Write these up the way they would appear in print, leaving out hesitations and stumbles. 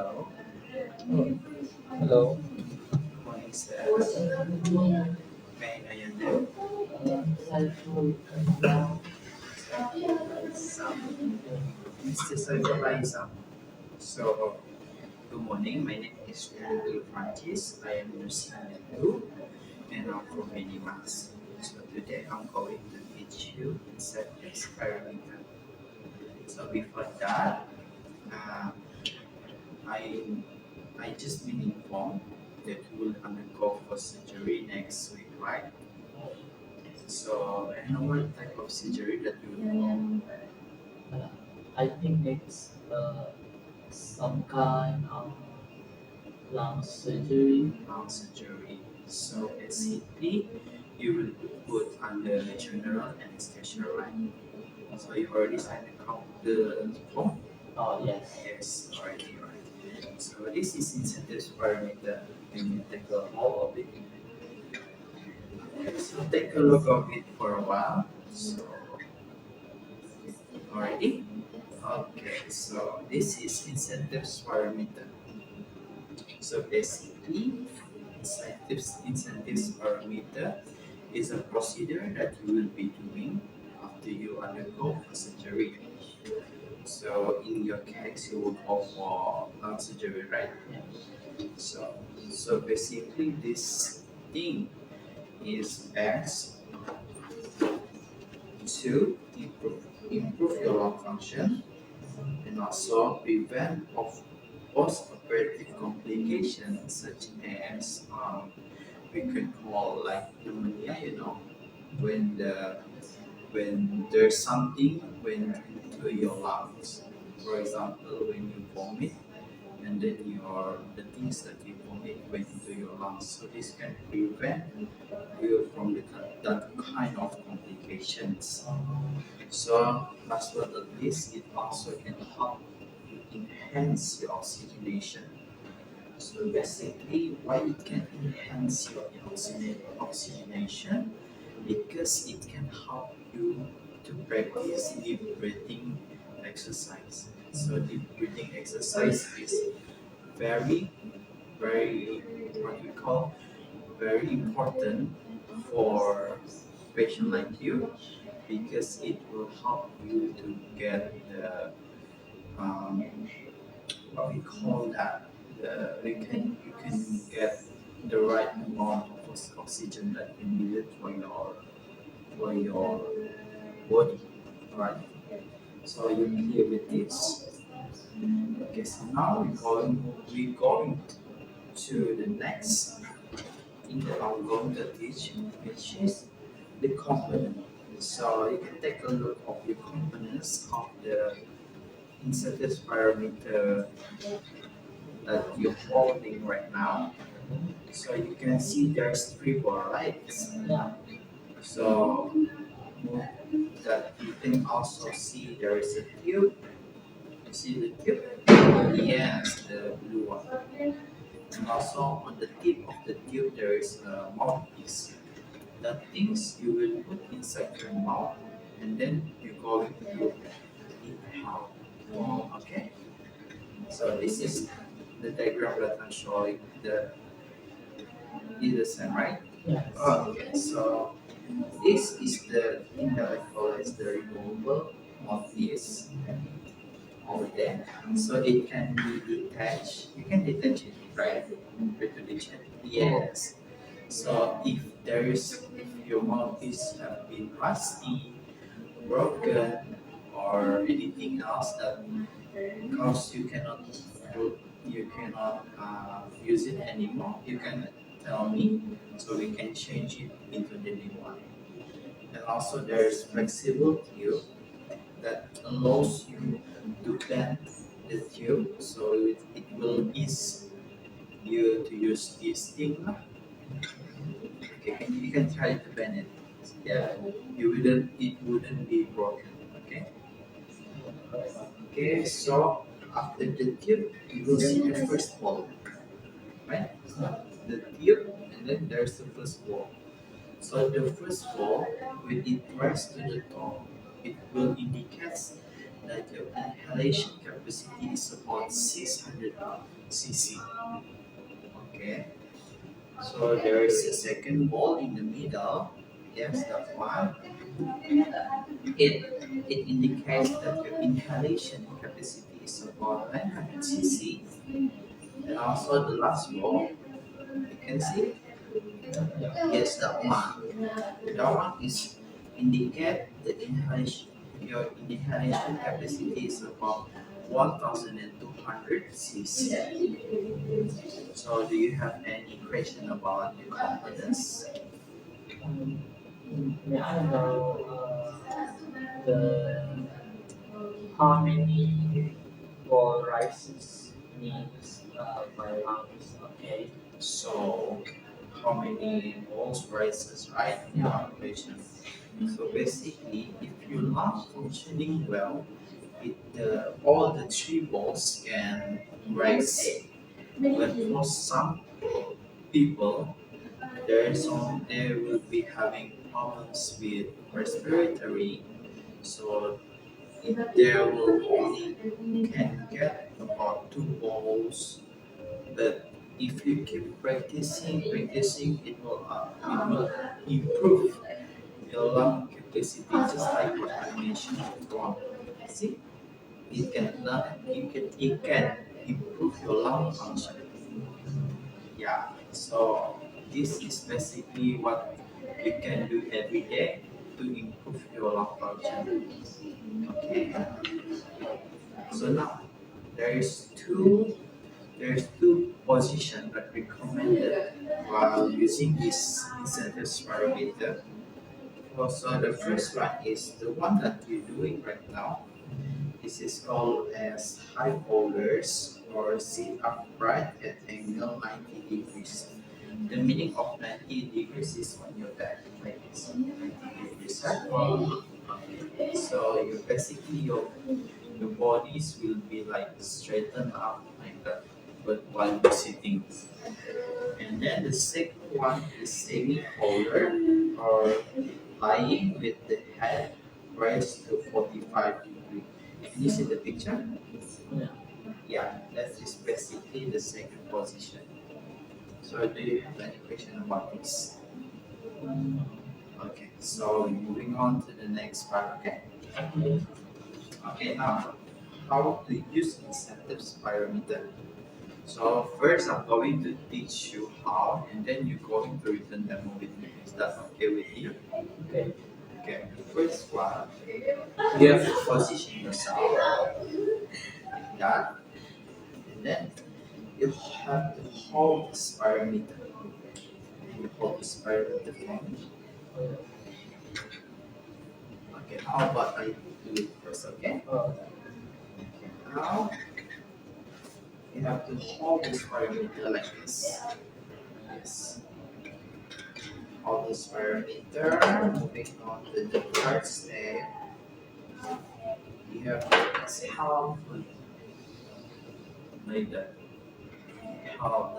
Hello. Oh, hello. Good morning, sir. May I know your name? Sam. Mr. Saiful Sam. So, good morning. My name is Randall Francis. I am nursing level 2 and I'm from Minimax. So, today I'm going to teach you insect experiment. So, before that, uh, I I just been informed that you will undergo for surgery next week, right? So, I know what type of surgery that you will go. Uh, I think it's some kind of lung surgery. Lung surgery. So, basically, you will be put under general anesthesia, right? So, you already signed the form? Oh, yes. Yes, already, right. So, this is incentives parameter. Can you take a hold of it? Okay, so take a look of it for a while. So, already? Okay, so this is incentives parameter. So basically, incentives parameter is a procedure that you will be doing after you undergo surgery. So in your case, you will go for lung surgery, right? Yeah. So so basically, this thing is best to improve your lung function and also prevent of post-operative complications such as we could call like pneumonia. When there's something went into your lungs. For example, when you vomit and then the things that you vomit went into your lungs. So this can prevent you from that kind of complications. So last but not least, it also can help enhance your oxygenation. So basically, why it can enhance your oxygenation? Because it can help you to practice deep breathing exercise. So deep breathing exercise is very, very what we call very important for patient like you because it will help you to get the um, what we call that you can get the right amount of oxygen that you needed for your body, right? So you clear with this. Okay, so now we're going to the next thing that I'm going to teach, which is the component. So you can take a look of the components of the incentive parameter that you're holding right now. So you can see there's three ball, right? Yeah. So move that you can also see there is a tube. You see the tube? Yes, the blue one. And also on the tip of the tube there is a mouthpiece. The things you will put inside your mouth and then you're going to inhale. Okay? So this is the diagram that I'm showing the either side, right? Yes. Okay, so this is the thing that I call as the removable mouthpiece over there. So it can be detached. You can detach it, right? With the detach. Yes. So if your mouthpiece have been rusty, broken, or anything else that cause you cannot use it anymore, you can tell me so we can change it into the new one. And also there's flexible tube that allows you to bend the tube so it will ease you to use this thing. Okay, you can try to bend it. Yeah, it wouldn't be broken. Okay. Okay, so after the tube, you will see the first wall, right? The tube, and then there's the first wall. So the first wall, when it press to the top, it will indicate that your inhalation capacity is about 600 cc. Okay, so there is a second ball in the middle. Yes, that one. It indicates that your inhalation capacity is about 900 cc. And also the last ball, you can see. Yeah. Yes, that one. That one is indicate the inhalation. Your inhalation capacity is about 1,200 cc. So, do you have any question about the components? Um, may I know the how many ball rises needs my lungs? Okay. So, how many moles rises, right? In your Yeah. operation. So, basically, if your lung functioning well, all the three balls can rise. But for some people, they will be having problems with respiratory, so there will only can get about two balls. But if you keep practicing, it will improve your lung capacity, just like what I mentioned before. See, it can improve your lung function. Yeah. So this is basically what you can do every day to improve your lung function. Okay. So now there is two there's two positions that recommended while using this incentive spirometer. Also, the first one is the one that you're doing right now. This is called as high holders or sit upright at angle 90 degrees. The meaning of 90 degrees is on your back, like this, 90 degrees, right? So you basically your bodies will be like straightened up like that, but while you're sitting. And then the second one is semi-holder or lying with the head raised to 45 degrees. Can you see the picture? Yeah. Yeah, that is basically the second position. So do you have any question about this? Mm, Okay, so moving on to the next part, okay? okay. Okay, now how to use incentive spirometer. So first I'm going to teach you how and then you're going to return demo with me. Is that okay with you? Okay. Okay, the first one, you have to position yourself like that and then you have to hold the spirometer. You hold the spirometer for me. Oh, yeah. Okay, how about I do it first, okay? Oh, Okay, now you have to hold the spirometer like this. Yes. Hold the spirometer. Moving on to the third step, you have to exhale fully. Like that.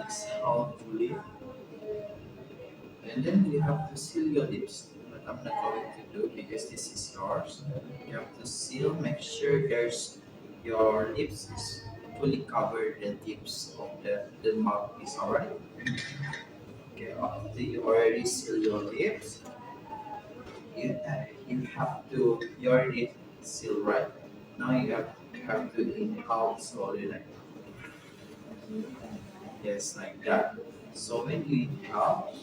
Exhale fully. And then you have to seal your lips. But I'm not going to do because this is yours. You have to seal, make sure your lips is fully covered, the tips of the mouth is alright. Okay, after you already seal your lips, you already seal right. Now you have to inhale slowly like yes like that. So when you inhale,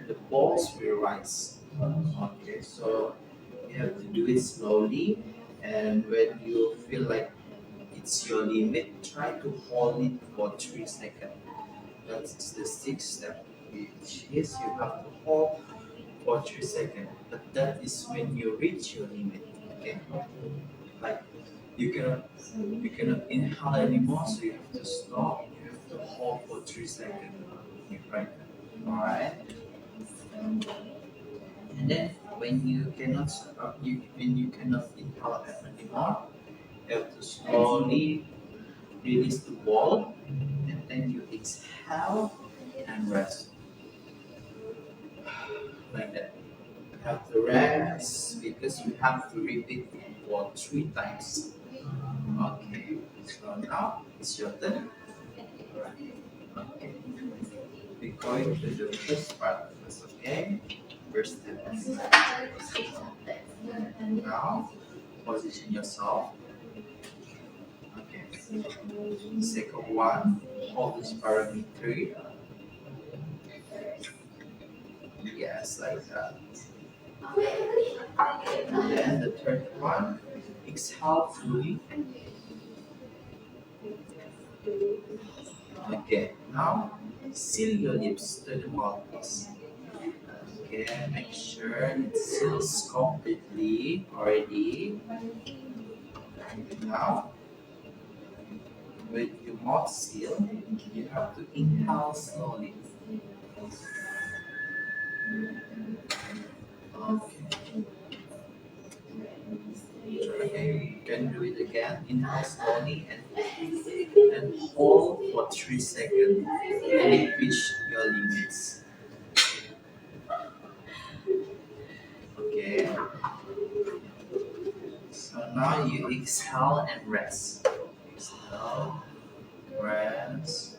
the balls will rise. Okay, so you have to do it slowly, and when you feel like it's your limit, try to hold it for 3 seconds. That's the sixth step, which is you have to hold for 3 seconds. But that is when you reach your limit. Okay, okay. like you cannot inhale anymore, so you have to stop. You have to hold for 3 seconds. Right. All right. And then when you cannot inhale anymore, you have to slowly release the ball, and then you exhale and rest like that. You have to rest because you have to repeat it for 3 times. Now it's your turn. Okay. We're going to the first part first, okay? First step. Now position yourself. Okay. Second one, hold this spirometry. Yes, like that. And then the third one, exhale fully. Okay, now seal your lips to the mouthpiece. Okay, make sure it seals completely already. Now, with your mouth sealed, you have to inhale slowly. Okay, okay, you can do it again. Inhale slowly and hold for 3 seconds and it reach your limits. Okay, so now you exhale and rest. Exhale, rest.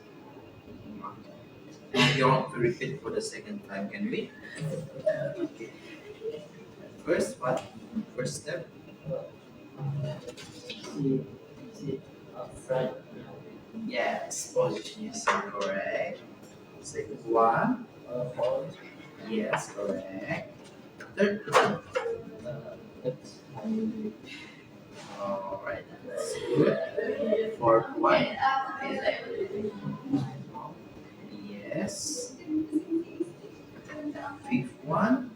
Now you want to repeat for the second time, can we? Okay. First one, first step. See, see, front. Yes, position yourself correct. Second one, Hold. yes, correct. Third one, It's alright, that's good. Fourth one, yes. Fifth one,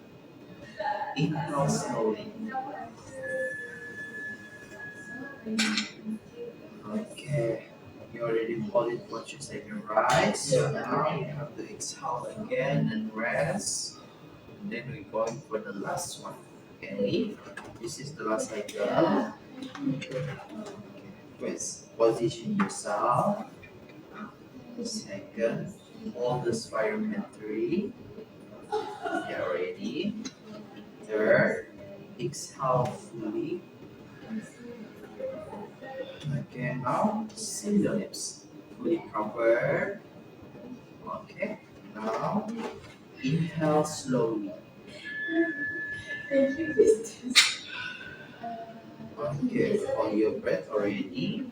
inhale slowly. Okay, you already hold it for 2 seconds, right? So now you have to exhale again and rest. Then we're going for the last one. Okay, this is the last cycle. First, position yourself. Second, hold the spirometry. Get ready. Third, exhale fully. Okay, now seal your lips. Fully covered. Okay, now inhale slowly. Okay, hold your breath already.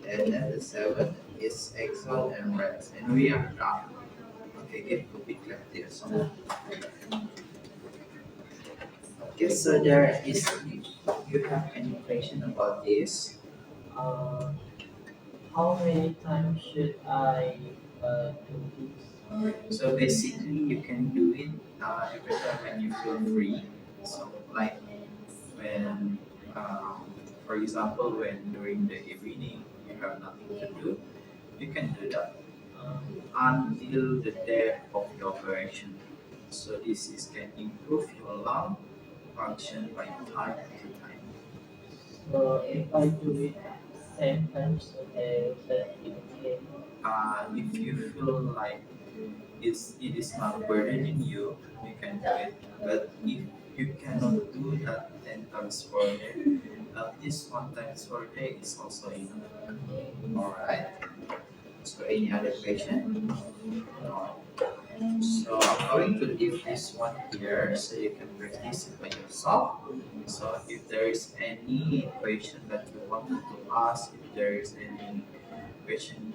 And then the seventh is exhale and rest. And we are done. Okay, get a bit like this. Okay, so there is, you have any question about this? uh, how many times should I do this? So basically, you can do it every time when you feel free. So like when, for example, when during the evening you have nothing to do, you can do that until the day of your operation. So this is can improve your lung function by time to time. So if I do it 10 times a day, that it okay. If you feel like it is not burdening you, you can do it. But if you cannot do that 10 times per day, at least 1 times per day is also enough. Alright. So any other question? No. So I'm going to leave this one here so you can practice it by yourself. So if there is any question that you wanted to ask, if there is any question,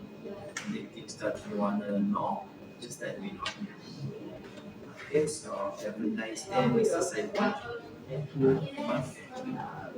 any things that you want to know, just let me know. Okay, so have a nice day, Mr. Saipan. Thank you. Okay.